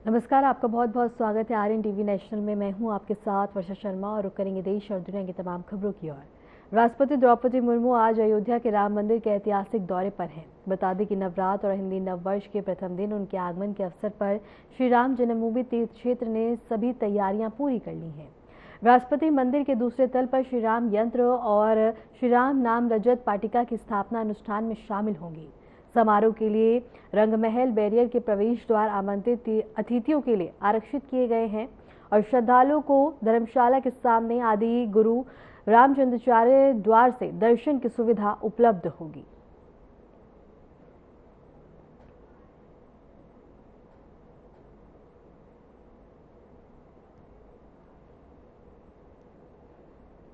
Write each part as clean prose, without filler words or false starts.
नमस्कार, आपका बहुत बहुत स्वागत है आर्यन टीवी नेशनल में। मैं हूं आपके साथ वर्षा शर्मा और रुक करेंगे देश और दुनिया की तमाम खबरों की ओर। राष्ट्रपति द्रौपदी मुर्मू आज अयोध्या के राम मंदिर के ऐतिहासिक दौरे पर हैं। बता दें कि नवरात्र और हिंदी नववर्ष के प्रथम दिन उनके आगमन के अवसर पर श्री राम जन्मभूमि तीर्थ क्षेत्र ने सभी तैयारियां पूरी कर ली हैं। राष्ट्रपति मंदिर के दूसरे तल पर श्री राम यंत्र और श्री राम नाम रजत पाटिका की स्थापना अनुष्ठान में शामिल होंगी। समारोह के लिए रंगमहल बैरियर के प्रवेश द्वार आमंत्रित अतिथियों के लिए आरक्षित किए गए हैं और श्रद्धालुओं को धर्मशाला के सामने आदि गुरु रामचंद्राचार्य द्वार से दर्शन की सुविधा उपलब्ध होगी।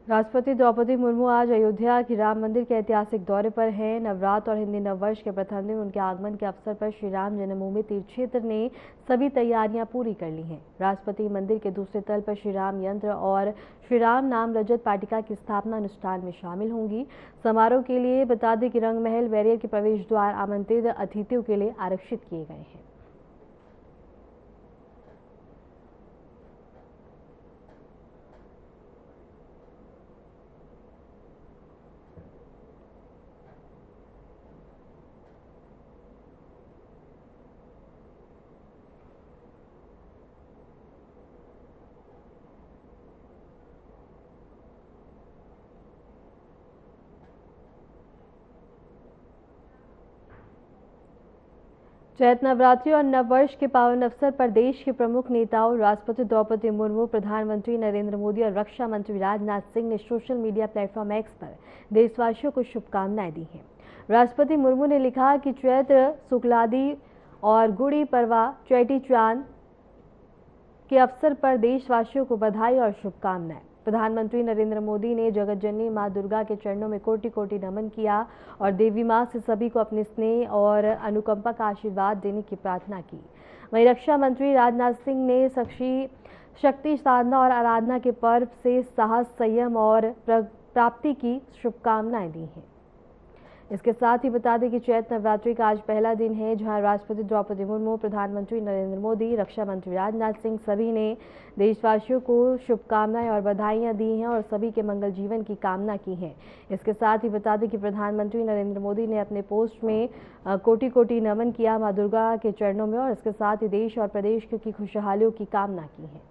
राष्ट्रपति द्रौपदी मुर्मू आज अयोध्या की राम मंदिर के ऐतिहासिक दौरे पर हैं। नवरात्र और हिंदी नववर्ष के प्रथम दिन उनके आगमन के अवसर पर श्री राम जन्मभूमि तीर्थ क्षेत्र ने सभी तैयारियां पूरी कर ली हैं। राष्ट्रपति मंदिर के दूसरे तल पर श्री राम यंत्र और श्री राम नाम रजत पाटिका की स्थापना अनुष्ठान में शामिल होंगी। समारोह के लिए बता दें कि रंगमहल बैरियर के प्रवेश द्वार आमंत्रित अतिथियों के लिए आरक्षित किए गए हैं। चैत्र नवरात्रि और नववर्ष के पावन अवसर पर देश के प्रमुख नेताओं राष्ट्रपति द्रौपदी मुर्मू, प्रधानमंत्री नरेंद्र मोदी और रक्षा मंत्री राजनाथ सिंह ने सोशल मीडिया प्लेटफॉर्म एक्स पर देशवासियों को शुभकामनाएं दी हैं। राष्ट्रपति मुर्मू ने लिखा कि चैत्र शुक्लादि और गुड़ी पड़वा चेटी चांद के अवसर पर देशवासियों को बधाई और शुभकामनाएं। प्रधानमंत्री नरेंद्र मोदी ने जगतजननी मां दुर्गा के चरणों में कोटि कोटि नमन किया और देवी मां से सभी को अपने स्नेह और अनुकंपा का आशीर्वाद देने की प्रार्थना की। वहीं रक्षा मंत्री राजनाथ सिंह ने शक्ति साधना और आराधना के पर्व से साहस, संयम और प्राप्ति की शुभकामनाएं दी हैं। इसके साथ ही बता दें कि चैत्र नवरात्रि का आज पहला दिन है, जहां राष्ट्रपति द्रौपदी मुर्मू, प्रधानमंत्री नरेंद्र मोदी, रक्षा मंत्री राजनाथ सिंह सभी ने देशवासियों को शुभकामनाएं और बधाइयां दी हैं और सभी के मंगल जीवन की कामना की है। इसके साथ ही बता दें कि प्रधानमंत्री नरेंद्र मोदी ने अपने पोस्ट में कोटि कोटि नमन किया मां दुर्गा के चरणों में और इसके साथ ही देश और प्रदेश की खुशहालियों की कामना की है।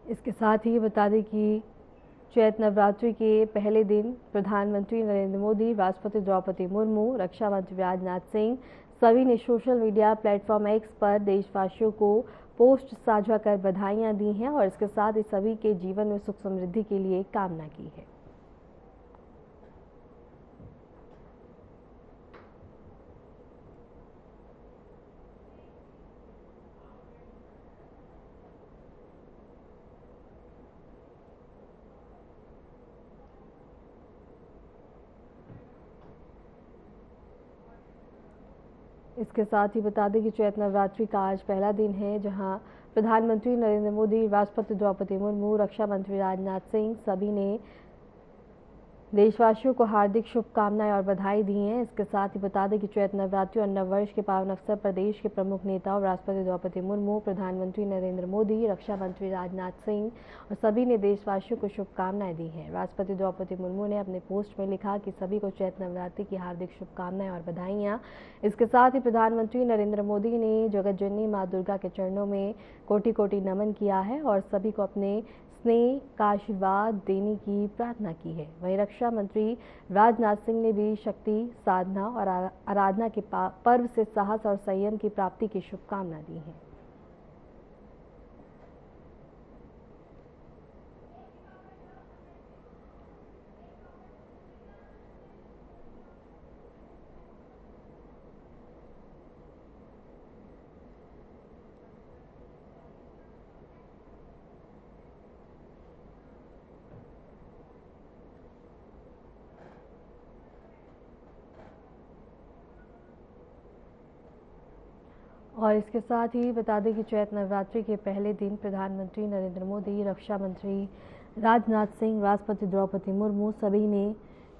इसके साथ ही बता दें कि चैत्र नवरात्रि के पहले दिन प्रधानमंत्री नरेंद्र मोदी, राष्ट्रपति द्रौपदी मुर्मू, रक्षा मंत्री राजनाथ सिंह सभी ने सोशल मीडिया प्लेटफॉर्म एक्स पर देशवासियों को पोस्ट साझा कर बधाइयां दी हैं और इसके साथ ही सभी के जीवन में सुख समृद्धि के लिए कामना की है। इसके साथ ही बता दें कि चैत्र नवरात्रि का आज पहला दिन है, जहां प्रधानमंत्री नरेंद्र मोदी, राष्ट्रपति द्रौपदी मुर्मू, रक्षा मंत्री राजनाथ सिंह सभी ने देशवासियों को हार्दिक शुभकामनाएं और बधाई दी हैं। इसके साथ ही बता दें कि चैत्र नवरात्रि और नववर्ष के पावन अवसर पर देश के प्रमुख नेताओं राष्ट्रपति द्रौपदी मुर्मू, प्रधानमंत्री नरेंद्र मोदी, रक्षा मंत्री राजनाथ सिंह और सभी ने देशवासियों को शुभकामनाएं दी हैं। राष्ट्रपति द्रौपदी मुर्मू ने अपने पोस्ट में लिखा कि सभी को चैत्र नवरात्रि की हार्दिक शुभकामनाएं और बधाइयां। इसके साथ ही प्रधानमंत्री नरेंद्र मोदी ने जगतजननी मां दुर्गा के चरणों में कोटि कोटि नमन किया है और सभी को अपने स्नेह का आशीर्वाद देने की प्रार्थना की है। वहीं रक्षा मंत्री राजनाथ सिंह ने भी शक्ति, साधना और आराधना के पर्व से साहस और संयम की प्राप्ति की शुभकामना दी है। और इसके साथ ही बता दें कि चैत्र नवरात्रि के पहले दिन प्रधानमंत्री नरेंद्र मोदी, रक्षा मंत्री राजनाथ सिंह, राष्ट्रपति द्रौपदी मुर्मू सभी ने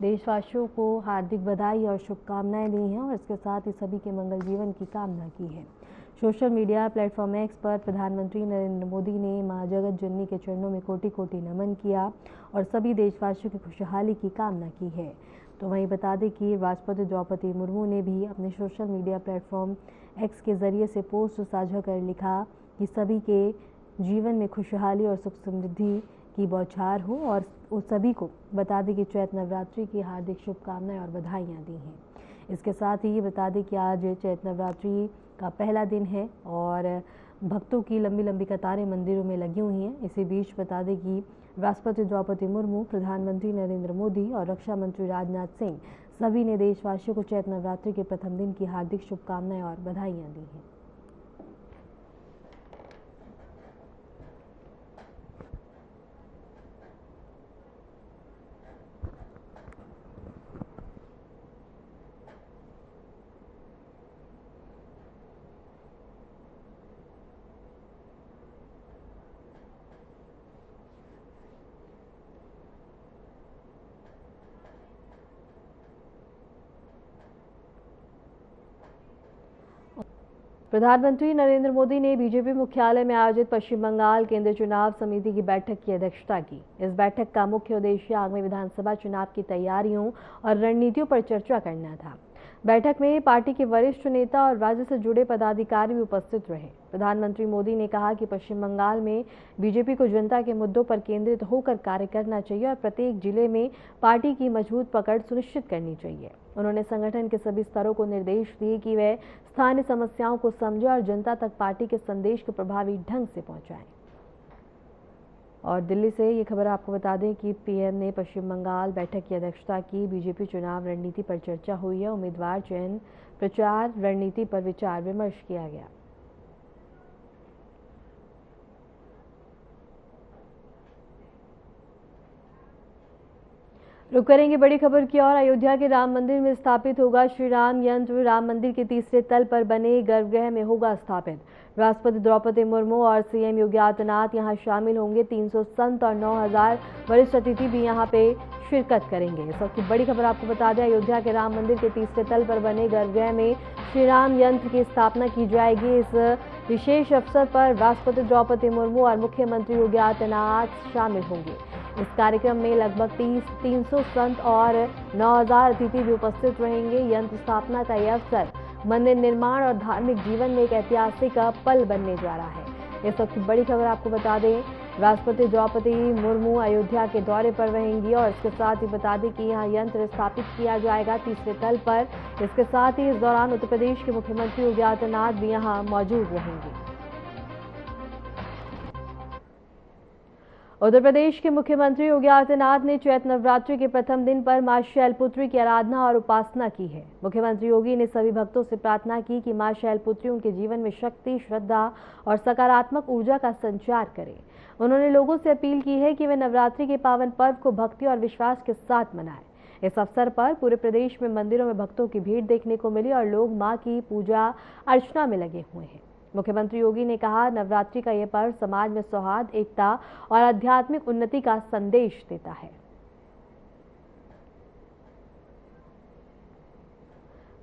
देशवासियों को हार्दिक बधाई और शुभकामनाएं दी हैं और इसके साथ ही सभी के मंगल जीवन की कामना की है। सोशल मीडिया प्लेटफॉर्म एक्स पर प्रधानमंत्री नरेंद्र मोदी ने मां जगत जननी के चरणों में कोटि कोटि नमन किया और सभी देशवासियों की खुशहाली की कामना की है। तो वहीं बता दें कि राष्ट्रपति द्रौपदी मुर्मू ने भी अपने सोशल मीडिया प्लेटफॉर्म एक्स के जरिए से पोस्ट साझा कर लिखा कि सभी के जीवन में खुशहाली और सुख समृद्धि की बौछार हो और उस सभी को बता दें कि चैत्र नवरात्रि की हार्दिक शुभकामनाएं और बधाइयां दी हैं। इसके साथ ही बता दें कि आज चैत्र नवरात्रि का पहला दिन है और भक्तों की लंबी लंबी कतारें मंदिरों में लगी हुई हैं। इसी बीच बता दें कि राष्ट्रपति द्रौपदी मुर्मू, प्रधानमंत्री नरेंद्र मोदी और रक्षा मंत्री राजनाथ सिंह सभी ने देशवासियों को चैत्र नवरात्रि के प्रथम दिन की हार्दिक शुभकामनाएं और बधाइयां दी हैं। प्रधानमंत्री नरेंद्र मोदी ने बीजेपी मुख्यालय में आयोजित पश्चिम बंगाल केंद्रीय चुनाव समिति की बैठक की अध्यक्षता की। इस बैठक का मुख्य उद्देश्य आगामी विधानसभा चुनाव की तैयारियों और रणनीतियों पर चर्चा करना था। बैठक में पार्टी के वरिष्ठ नेता और राज्य से जुड़े पदाधिकारी भी उपस्थित रहे। प्रधानमंत्री मोदी ने कहा कि पश्चिम बंगाल में बीजेपी को जनता के मुद्दों पर केंद्रित होकर कार्य करना चाहिए और प्रत्येक जिले में पार्टी की मजबूत पकड़ सुनिश्चित करनी चाहिए। उन्होंने संगठन के सभी स्तरों को निर्देश दिए कि वे स्थानीय समस्याओं को समझें और जनता तक पार्टी के संदेश को प्रभावी ढंग से पहुंचाएं। और दिल्ली से ये खबर आपको बता दें कि पीएम ने पश्चिम बंगाल बैठक की अध्यक्षता की। बीजेपी चुनाव रणनीति पर चर्चा हुई है। उम्मीदवार चयन, प्रचार रणनीति पर विचार विमर्श किया गया। रुक करेंगे बड़ी खबर की ओर। अयोध्या के राम मंदिर में स्थापित होगा श्री राम यंत्र। राम मंदिर के तीसरे तल पर बने गर्भगृह में होगा स्थापित। राष्ट्रपति द्रौपदी मुर्मू और सीएम योगी आदित्यनाथ यहां शामिल होंगे। 300 संत और 9000 वरिष्ठ अतिथि भी यहां पे शिरकत करेंगे। इस वक्त की बड़ी खबर आपको बता दें, अयोध्या के राम मंदिर के तीसरे तल पर बने गर्भगृह में श्री राम यंत्र की स्थापना की जाएगी। इस विशेष अवसर पर राष्ट्रपति द्रौपदी मुर्मू और मुख्यमंत्री योगी आदित्यनाथ शामिल होंगे। इस कार्यक्रम में लगभग 300 संत और 9000 अतिथि भी उपस्थित रहेंगे। यंत्र स्थापना का यह अवसर मंदिर निर्माण और धार्मिक जीवन में एक ऐतिहासिक पल बनने जा रहा है। इस वक्त की बड़ी खबर आपको बता दें, राष्ट्रपति द्रौपदी मुर्मू अयोध्या के दौरे पर रहेंगी और इसके साथ ही बता दें कि यहां यंत्र स्थापित किया जाएगा तीसरे तल पर। इसके साथ ही इस दौरान उत्तर प्रदेश के मुख्यमंत्री योगी आदित्यनाथ भी यहां मौजूद रहेंगे। उत्तर प्रदेश के मुख्यमंत्री योगी आदित्यनाथ ने चैत्र नवरात्रि के प्रथम दिन पर मां शैलपुत्री की आराधना और उपासना की है। मुख्यमंत्री योगी ने सभी भक्तों से प्रार्थना की कि मां शैलपुत्री उनके जीवन में शक्ति, श्रद्धा और सकारात्मक ऊर्जा का संचार करे। उन्होंने लोगों से अपील की है कि वे नवरात्रि के पावन पर्व को भक्ति और विश्वास के साथ मनाएं। इस अवसर पर पूरे प्रदेश में मंदिरों में भक्तों की भीड़ देखने को मिली और लोग मां की पूजा अर्चना में लगे हुए हैं। मुख्यमंत्री योगी ने कहा, नवरात्रि का यह पर्व समाज में सौहार्द, एकता और आध्यात्मिक उन्नति का संदेश देता है।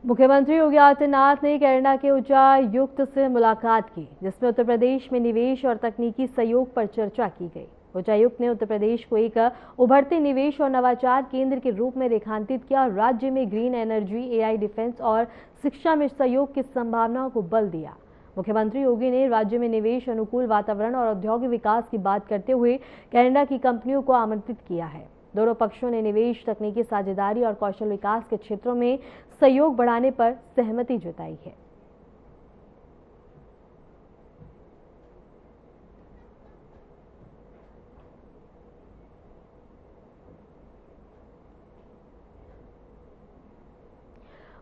मुख्यमंत्री योगी आदित्यनाथ ने कैनेडा के उच्चायुक्त से मुलाकात की, जिसमें उत्तर प्रदेश में निवेश और तकनीकी सहयोग पर चर्चा की गई। उच्चायुक्त ने उत्तर प्रदेश को एक उभरते निवेश और नवाचार केंद्र के रूप में रेखांकित किया और राज्य में ग्रीन एनर्जी, एआई, डिफेंस और शिक्षा में सहयोग की संभावनाओं को बल दिया। मुख्यमंत्री योगी ने राज्य में निवेश, अनुकूल वातावरण और औद्योगिक विकास की बात करते हुए कनाडा की कंपनियों को आमंत्रित किया है। दोनों पक्षों ने निवेश, तकनीकी साझेदारी और कौशल विकास के क्षेत्रों में सहयोग बढ़ाने पर सहमति जताई है।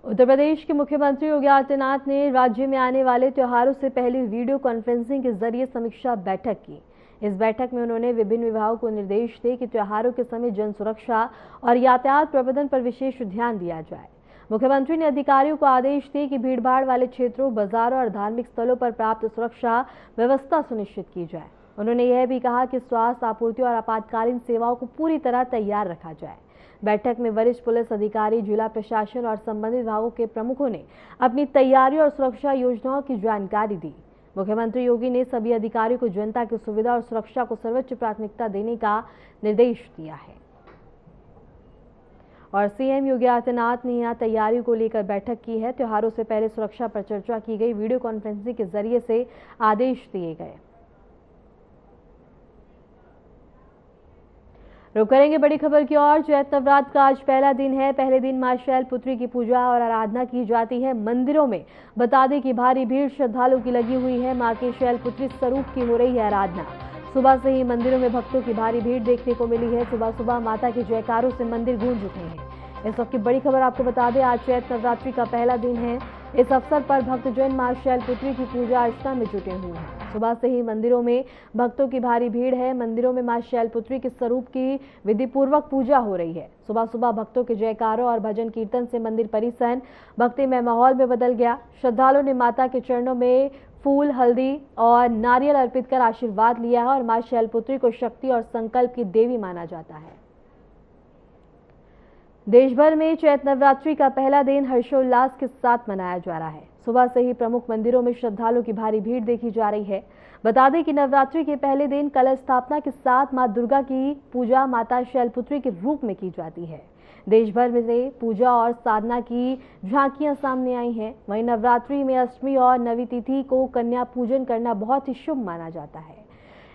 उत्तर प्रदेश के मुख्यमंत्री योगी आदित्यनाथ ने राज्य में आने वाले त्योहारों से पहले वीडियो कॉन्फ्रेंसिंग के जरिए समीक्षा बैठक की। इस बैठक में उन्होंने विभिन्न विभागों को निर्देश दिए कि त्योहारों के समय जन सुरक्षा और यातायात प्रबंधन पर विशेष ध्यान दिया जाए। मुख्यमंत्री ने अधिकारियों को आदेश दिए कि भीड़भाड़ वाले क्षेत्रों, बाजारों और धार्मिक स्थलों पर प्राप्त सुरक्षा व्यवस्था सुनिश्चित की जाए। उन्होंने यह भी कहा कि स्वास्थ्य, आपूर्ति और आपातकालीन सेवाओं को पूरी तरह तैयार रखा जाए। बैठक में वरिष्ठ पुलिस अधिकारी, जिला प्रशासन और संबंधित विभागों के प्रमुखों ने अपनी तैयारी और सुरक्षा योजनाओं की जानकारी दी। मुख्यमंत्री योगी ने सभी अधिकारियों को जनता की सुविधा और सुरक्षा को सर्वोच्च प्राथमिकता देने का निर्देश दिया है। और सीएम योगी आदित्यनाथ ने यहां तैयारियों को लेकर बैठक की है। त्योहारों से पहले सुरक्षा पर चर्चा की गई। वीडियो कॉन्फ्रेंसिंग के जरिए से आदेश दिए गए। रुक करेंगे बड़ी खबर की ओर। चैत नवरात्र का आज पहला दिन है। पहले दिन मां शैलपुत्री की पूजा और आराधना की जाती है। मंदिरों में बता दें कि भारी भीड़ श्रद्धालुओं की लगी हुई है। मां के शैलपुत्री स्वरूप की हो रही है आराधना। सुबह से ही मंदिरों में भक्तों की भारी भीड़ देखने को मिली है। सुबह सुबह माता के जयकारों से मंदिर गूंज उठे हैं। इस वक्त की बड़ी खबर आपको बता दें, आज चैत नवरात्रि का पहला दिन है। इस अवसर पर भक्तजन मां शैलपुत्री की पूजा अर्चना में जुटे हुए हैं। सुबह से ही मंदिरों में भक्तों की भारी भीड़ है। मंदिरों में मां शैलपुत्री के स्वरूप की विधिपूर्वक पूजा हो रही है। सुबह सुबह भक्तों के जयकारों और भजन कीर्तन से मंदिर परिसर भक्तिमय माहौल में बदल गया। श्रद्धालुओं ने माता के चरणों में फूल, हल्दी और नारियल अर्पित कर आशीर्वाद लिया है और मां शैलपुत्री को शक्ति और संकल्प की देवी माना जाता है। देश भर में चैत नवरात्रि का पहला दिन हर्षोल्लास के साथ मनाया जा रहा है। सुबह से ही प्रमुख मंदिरों में श्रद्धालुओं की भारी भीड़ देखी जा रही है। बता दें कि नवरात्रि के पहले दिन कलश स्थापना के साथ मां दुर्गा की पूजा माता शैलपुत्री के रूप में की जाती है। देश भर में से पूजा और साधना की झांकियां सामने आई हैं। वहीं नवरात्रि में अष्टमी और नवी तिथि को कन्या पूजन करना बहुत ही शुभ माना जाता है।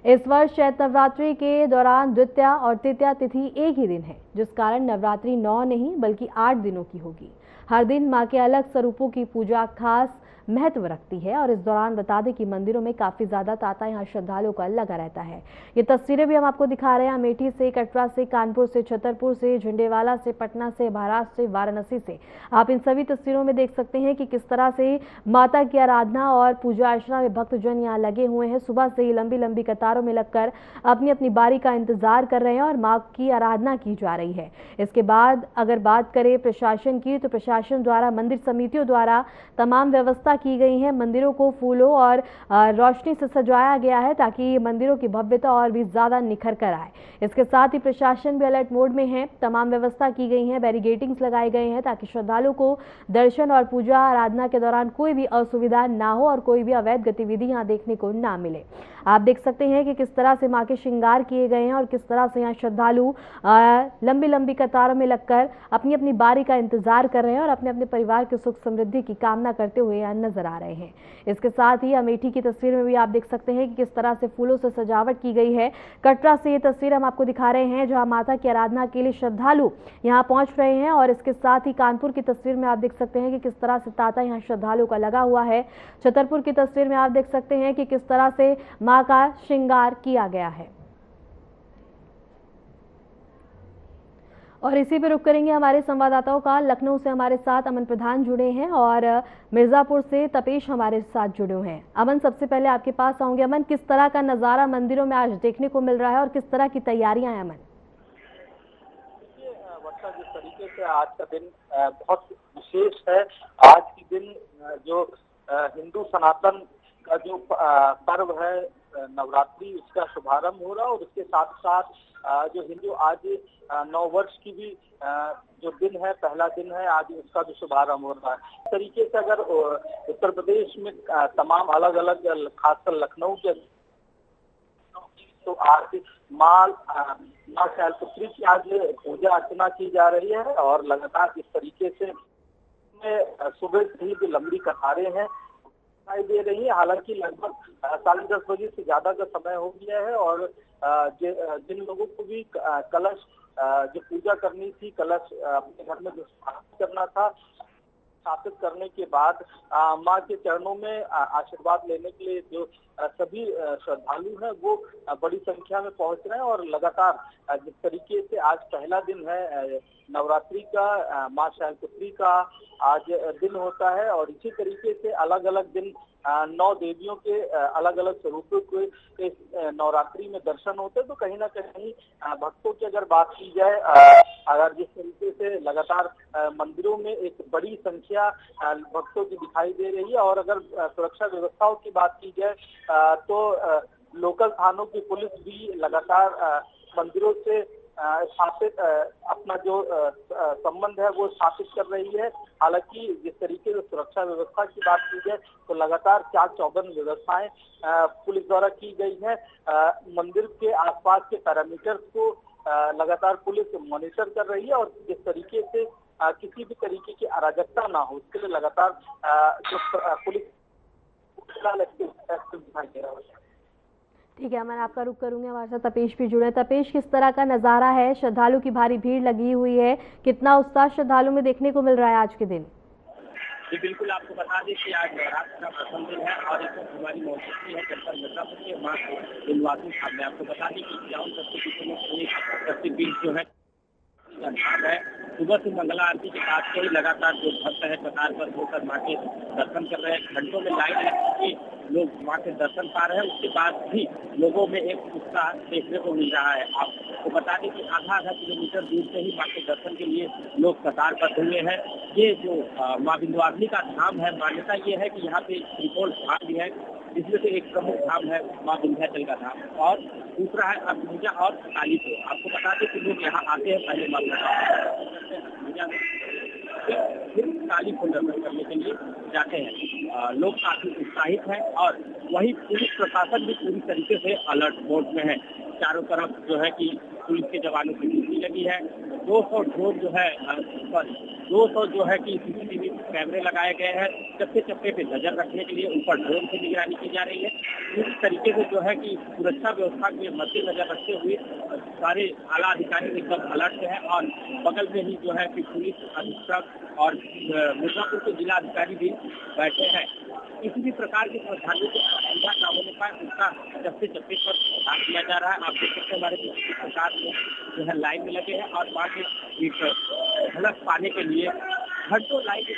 इस वर्ष चैत नवरात्रि के दौरान द्वितीया और तृतीया तिथि एक ही दिन है, जिस कारण नवरात्रि 9 नहीं बल्कि 8 दिनों की होगी। हर दिन मां के अलग स्वरूपों की पूजा खास महत्व रखती है और इस दौरान बता दें कि मंदिरों में काफी ज्यादा तांता यहां श्रद्धालुओं का लगा रहता है। ये तस्वीरें भी हम आपको दिखा रहे हैं। अमेठी से, कटरा से, कानपुर से, छतरपुर से, झंडेवाला से, पटना से, महाराष्ट्र से, वाराणसी से आप इन सभी तस्वीरों में देख सकते हैं कि किस तरह से माता की आराधना और पूजा अर्चना में भक्तजन यहाँ लगे हुए हैं। सुबह से ही लंबी लंबी कतारों में लगकर अपनी अपनी बारी का इंतजार कर रहे हैं और मां की आराधना की जा रही है। इसके बाद अगर बात करें प्रशासन की, तो प्रशासन द्वारा, मंदिर समितियों द्वारा तमाम व्यवस्था की गई है। मंदिरों को फूलों और रोशनी से सजाया गया है ताकि मंदिरों की भव्यता और भी ज्यादा निखर कर आए। इसके साथ ही प्रशासन भी अलर्ट मोड में है। तमाम व्यवस्था की गई है, बैरिकेडिंग्स लगाए गए हैं ताकि श्रद्धालुओं को दर्शन और पूजा आराधना के दौरान कोई भी असुविधा ना हो और कोई भी अवैध गतिविधि यहाँ देखने को ना मिले। आप देख सकते हैं कि किस तरह से मां के श्रृंगार किए गए हैं और किस तरह से यहाँ श्रद्धालु लंबी लंबी कतारों में लगकर अपनी अपनी बारी का इंतजार कर रहे हैं और अपने अपने परिवार के सुख समृद्धि की कामना करते हुए यहाँ नजर आ रहे हैं। इसके साथ ही अमेठी की तस्वीर में भी आप देख सकते हैं कि किस तरह से फूलों से सजावट की गई है। कटरा से ये तस्वीर हम आपको दिखा रहे हैं जहां माता की आराधना के लिए श्रद्धालु यहां पहुंच रहे हैं और इसके साथ ही कानपुर की तस्वीर में आप देख सकते हैं कि किस तरह से तांता यहां श्रद्धालु का लगा हुआ है। छतरपुर की तस्वीर में आप देख सकते हैं कि किस तरह से मां का श्रृंगार किया गया है। और इसी पे रुक करेंगे हमारे संवाददाताओं का। लखनऊ से हमारे साथ अमन प्रधान जुड़े हैं और मिर्जापुर से तपेश हमारे साथ जुड़े हुए हैं। अमन, सबसे पहले आपके पास आऊंगे। अमन, किस तरह का नजारा मंदिरों में आज देखने को मिल रहा है और किस तरह की तैयारियां हैं? अमन, वर्षा, जिस तरीके से आज का दिन बहुत विशेष है। आज के दिन जो हिंदू सनातन का जो पर्व है नवरात्रि, उसका शुभारंभ हो रहा है और उसके साथ साथ जो हिंदू आज नव वर्ष की भी जो दिन है, पहला दिन है आज, उसका भी शुभारंभ हो रहा है। इस तरीके से अगर उत्तर प्रदेश में तमाम अलग अलग, खासकर लखनऊ के, तो आज मां शैलपुत्री की आज पूजा अर्चना की जा रही है और लगातार इस तरीके से सुबह से ही जो लंबी कतारें हैं दिखाई दे रही है। हालांकि लगभग 10:30 बजे से ज्यादा का समय हो गया है और जिन लोगों को भी कलश जो पूजा करनी थी, कलश अपने घर में जो स्थापित करना था, स्थापित करने के बाद मां के चरणों में आशीर्वाद लेने के लिए जो सभी श्रद्धालु हैं वो बड़ी संख्या में पहुंच रहे हैं और लगातार जिस तरीके से आज पहला दिन है नवरात्रि का, मां शैलपुत्री का आज दिन होता है और इसी तरीके से अलग अलग दिन 9 देवियों के अलग अलग स्वरूपों के नवरात्रि में दर्शन होते हैं। तो कहीं ना कहीं भक्तों की अगर बात की जाए, अगर जिस तरीके से लगातार मंदिरों में एक बड़ी संख्या भक्तों की दिखाई दे रही है और अगर सुरक्षा व्यवस्थाओं की बात की जाए तो लोकल थानों की पुलिस भी लगातार मंदिरों से स्थापित अपना जो संबंध है वो स्थापित कर रही है। हालांकि जिस तरीके से सुरक्षा व्यवस्था की बात की जाए तो लगातार चाक चौबंद व्यवस्थाएं पुलिस द्वारा की गई है। मंदिर के आसपास के पैरामीटर्स को लगातार पुलिस मॉनिटर कर रही है और जिस तरीके से किसी भी तरीके की अराजकता ना हो उसके लिए लगातार जो पुलिस दिखाई दे रहा है। ठीक है, मैं आपका रुख करूंगी। हमारे साथ तपेश भी जुड़े। तपेश, किस तरह का नजारा है? श्रद्धालु की भारी भीड़ लगी हुई है, कितना उत्साह श्रद्धालु में देखने को मिल रहा है आज के दिन? जी बिल्कुल, आपको बता दें कि आज नवरात्र का प्रथम दिन है और इस वक्त हमारी मौजूदगी है जनपद मिर्जापुर के मां विंध्यवासिनी धाम में। आपको बता दें कि 51 शक्तिपीठों में शक्तिपीठ जो है सुबह से मंगला आरती के बाद से ही लगातार जो भक्त है कतार पर होकर मां के दर्शन कर रहे हैं। घंटों में लाइन लग चुकी, लोग मां के दर्शन पा रहे हैं। उसके बाद भी लोगों में एक उत्साह देखने को मिल रहा है। आपको बता दें कि आधा किलोमीटर दूर से ही मां के दर्शन के लिए लोग कतार पर हुए हैं। ये जो मां विंध्यवासिनी का धाम है, मान्यता ये है कि यहाँ पे त्रिकोण धाम भी है, जिसमें से एक प्रमुख धाम है मां विंध्याचल का धाम और दूसरा है अष्टभुजा और कालीपुर। आपको बता दें कि लोग यहाँ आते हैं पहले मां फिर कालीपुर दर्शन करने के लिए जाते हैं। लोग काफी उत्साहित हैं और वही पुलिस प्रशासन भी पूरी तरीके से अलर्ट मोड में है। चारों तरफ जो है कि पुलिस के जवानों की ड्यूटी लगी है। 200 ड्रोन जो है 200 जो है कि सीसीटीवी कैमरे लगाए गए हैं। चप्पे चप्पे पे नजर रखने के लिए ऊपर ड्रोन से निगरानी की जा रही है। पूरी तरीके से जो है कि सुरक्षा व्यवस्था के मद्देनजर रखते हुए सारे आला अधिकारी एकदम अलर्ट है और बगल में ही जो है कि पुलिस अधीक्षक और मिर्जापुर के जिला अधिकारी भी बैठे हैं। किसी भी प्रकार की श्रद्धालुओं को असुविधा न होने पाए उसका चप्पे चप्पे पर ध्यान दिया जा रहा है। आप देख सकते हैं हमारे सरकार लोग जो है लाइन में लगे हैं और वहाँ के एक झलक पाने के लिए घंटों लाइन के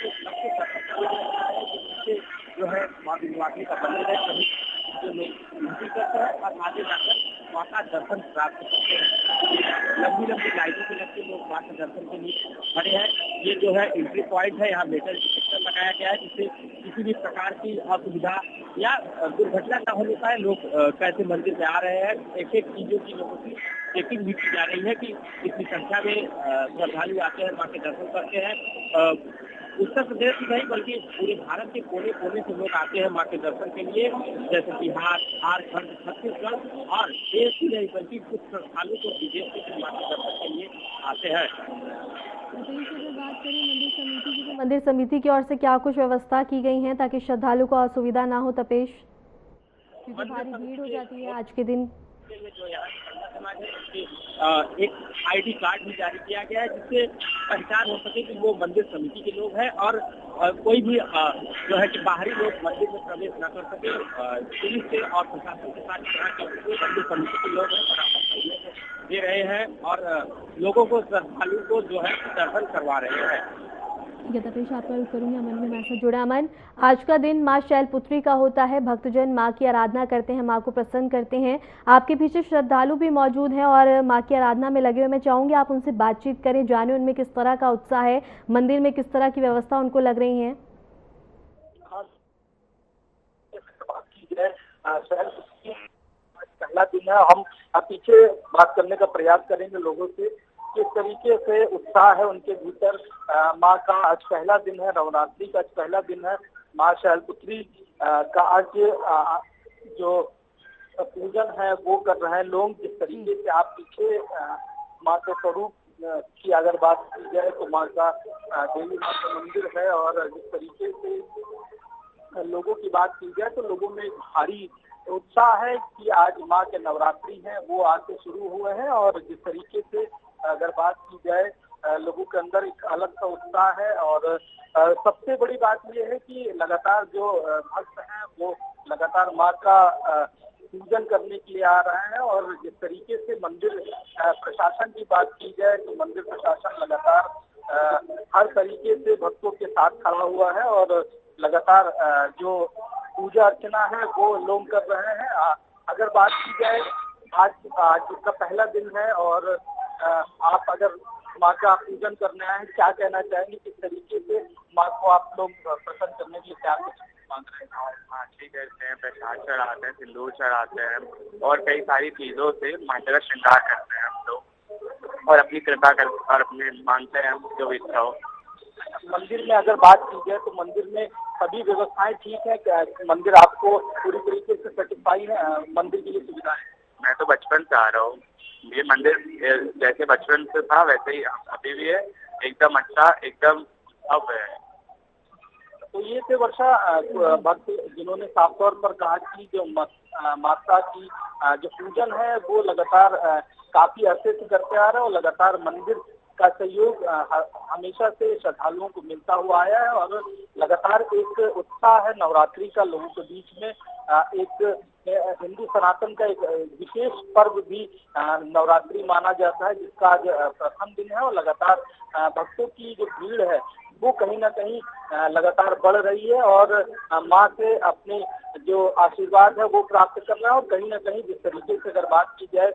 सबसे जो है मां विंध्यवासिनी का मंदिर है सभी जो लोग ड्यूटी करते हैं और आगे जाकर मां का दर्शन प्राप्त करते हैं। लंबी लंबी लाइनों में लगते लोग मां के दर्शन के लिए खड़े हैं। ये जो है एंट्री पॉइंट है, यहाँ मेटल डिटेक्टर लगाया गया है जिससे किसी भी प्रकार की असुविधा या दुर्घटना न होने पाए। लोग कैसे मंदिर में आ रहे हैं, एक एक चीजों की लोगों की चेकिंग भी की जा रही है कि इतनी संख्या में श्रद्धालु आते हैं मां के दर्शन करते हैं। उत्तर प्रदेश ही नहीं बल्कि पूरे भारत के कोने कोने से लोग आते हैं मां के दर्शन के लिए, जैसे बिहार, झारखंड, छत्तीसगढ़ और देश ही नहीं बल्कि कुछ श्रद्धालु को विदेश से मां के दर्शन के लिए आते हैं। बात करें मंदिर समिति की ओर से क्या कुछ व्यवस्था की गई है ताकि श्रद्धालु को असुविधा ना हो? तपेश, क्योंकि भारी भीड़ हो जाती है आज के दिन। जो एक आईडी कार्ड भी जारी किया गया है जिससे पहचान हो सके कि वो मंदिर समिति के लोग हैं और कोई भी जो है कि बाहरी लोग मंदिर में प्रवेश न कर सके। पुलिस से और प्रशासन के साथ मंदिर समिति के लोग हैं दे रहे हैं और लोगों को श्रद्धालु को जो है दर्शन करवा रहे हैं। तपेश, आपका रुख करूंगी। अमन में हमारे साथ जुड़ा। अमन, आज का दिन मां शैलपुत्री का होता है, भक्तजन मां की आराधना करते हैं, मां को प्रसन्न करते हैं। आपके पीछे श्रद्धालु भी मौजूद हैं और मां की आराधना में लगे हुए। मैं चाहूंगी आप उनसे बातचीत करें, जाने उनमें किस तरह का उत्साह है, मंदिर में किस तरह की व्यवस्था उनको लग रही है। पहला दिन है, हम पीछे बात करने का प्रयास करेंगे लोगों से किस तरीके से उत्साह है उनके भीतर। माँ का आज पहला दिन है, नवरात्रि का आज पहला दिन है। माँ शैलपुत्री का आज जो पूजन है वो कर रहे हैं लोग। जिस तरीके से आप पीछे माँ के स्वरूप की अगर बात की जाए तो माँ का देवी माँ का मंदिर है और जिस तरीके से लोगों की बात की जाए तो लोगों में भारी उत्साह है कि आज माँ के नवरात्रि हैं वो आज से शुरू हुए हैं। और जिस तरीके से अगर बात की जाए लोगों के अंदर एक अलग सा उत्साह है और सबसे बड़ी बात यह है कि लगातार जो भक्त हैं वो लगातार माँ का पूजन करने के लिए आ रहे हैं। और जिस तरीके से मंदिर प्रशासन की बात की जाए तो मंदिर प्रशासन लगातार हर तरीके से भक्तों के साथ खड़ा हुआ है और लगातार जो पूजा अर्चना है वो लोग कर रहे हैं। अगर बात की जाए आज इसका पहला दिन है और आप अगर माँ का पूजन करने आए, क्या कहना चाहेंगे, किस तरीके से माँ को आप लोग प्रसन्न करने के लिए क्या कुछ मांग रहे हैं? माछली करते हैं, प्रसाद चढ़ाते हैं, सिंदूर चढ़ाते हैं और कई सारी चीजों से माता का श्रृंगार करते हैं हम लोग। और अपनी कृपा कर और अपने मांगते हैं जो भी इच्छा हो। मंदिर में अगर बात की जाए तो मंदिर में सभी व्यवस्थाएं ठीक है क्या? मंदिर आपको पूरी तरीके से सेटिस्फाई है? मंदिर की सुविधाएं? मैं तो बचपन से आ रहा हूँ, ये मंदिर जैसे बचपन से था वैसे ही अभी भी है, एकदम अच्छा, एकदम भव्य है। तो ये थे वर्षा भक्त जिन्होंने साफ तौर पर कहा कि जो माता की जो पूजन है वो लगातार काफी अरसे से करते आ रहे हैं और लगातार मंदिर का सहयोग हमेशा से श्रद्धालुओं को मिलता हुआ आया है और लगातार एक उत्साह है नवरात्रि का लोगों के बीच में। एक हिंदू सनातन का एक विशेष पर्व भी नवरात्रि माना जाता है, जिसका आज प्रथम दिन है और लगातार भक्तों की जो भीड़ है वो कहीं ना कहीं लगातार बढ़ रही है और माँ से अपने जो आशीर्वाद है वो प्राप्त कर रहा है और कहीं ना कहीं जिस तरीके से अगर बात की जाए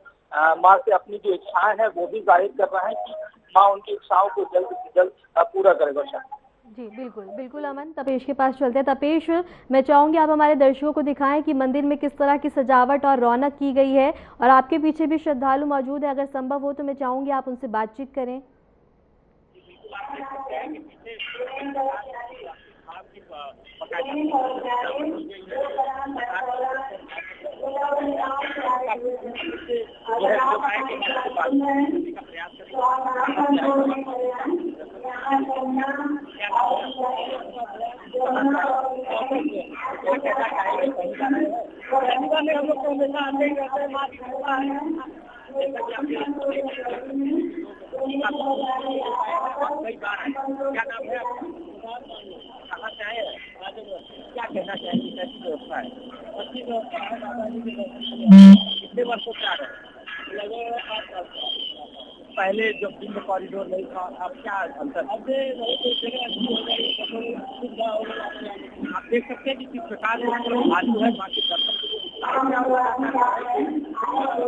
माँ से अपनी जो इच्छाएं हैं वो भी जाहिर कर रहा है कि माँ उनकी इच्छाओं को जल्द से जल्द पूरा करे। वर्षा जी बिल्कुल बिल्कुल अमन, तपेश के पास चलते हैं। तपेश, मैं चाहूंगी आप हमारे दर्शकों को दिखाएं कि मंदिर में किस तरह की सजावट और रौनक की गई है और आपके पीछे भी श्रद्धालु मौजूद है, अगर संभव हो तो मैं चाहूंगी आप उनसे बातचीत करें। क्या कहना चाहिए, कैसी व्यवस्था है? कितने वर्षों से आ रहे हैं? पहले जब दिन में कॉरिडोर नहीं था, अब क्या अंतर? अब जगह अच्छी हो गई, सुविधा हो गई। आप देख सकते हैं कि किस प्रकार आलू है बाकी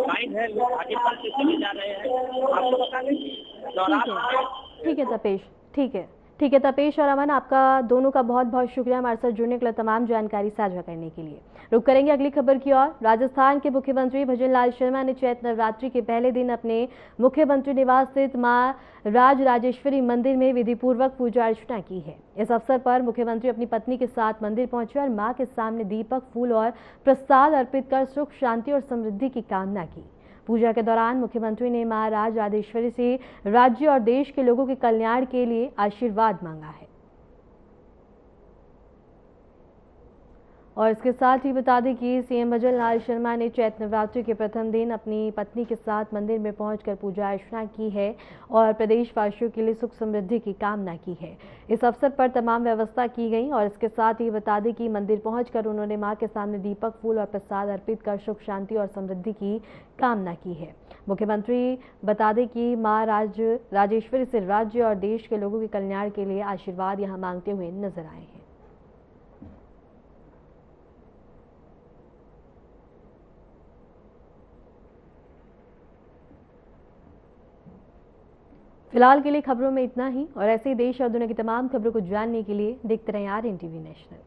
लाइन है, लोग आगे बढ़ते चले जा रहे हैं। आपको बता दें ठीक है तपेश, ठीक है तपेश और अमन, आपका दोनों का बहुत बहुत शुक्रिया हमारे साथ जुड़ने के लिए, तमाम जानकारी साझा करने के लिए। रुक करेंगे अगली खबर की ओर। राजस्थान के मुख्यमंत्री भजन लाल शर्मा ने चैत्र नवरात्रि के पहले दिन अपने मुख्यमंत्री निवास स्थित मां राजराजेश्वरी मंदिर में विधि पूर्वक पूजा अर्चना की है। इस अवसर पर मुख्यमंत्री अपनी पत्नी के साथ मंदिर पहुंचे और मां के सामने दीपक, फूल और प्रसाद अर्पित कर सुख, शांति और समृद्धि की कामना की। पूजा के दौरान मुख्यमंत्री ने मां राजराजेश्वरी से राज्य और देश के लोगों के कल्याण के लिए आशीर्वाद मांगा है। और इसके साथ ही बता दें कि सीएम भजन लाल शर्मा ने चैत्र नवरात्रि के प्रथम दिन अपनी पत्नी के साथ मंदिर में पहुंचकर पूजा अर्चना की है और प्रदेशवासियों के लिए सुख समृद्धि की कामना की है। इस अवसर पर तमाम व्यवस्था की गई और इसके साथ ही बता दें कि मंदिर पहुंचकर उन्होंने मां के सामने दीपक, फूल और प्रसाद अर्पित कर सुख, शांति और समृद्धि की कामना की है। मुख्यमंत्री बता दें कि मां राजेश्वरी से राज्य और देश के लोगों के कल्याण के लिए आशीर्वाद यहां मांगते हुए नजर आए हैं। फिलहाल के लिए खबरों में इतना ही और ऐसे ही देश और दुनिया की तमाम खबरों को जानने के लिए देखते रहें RNTV नेशनल।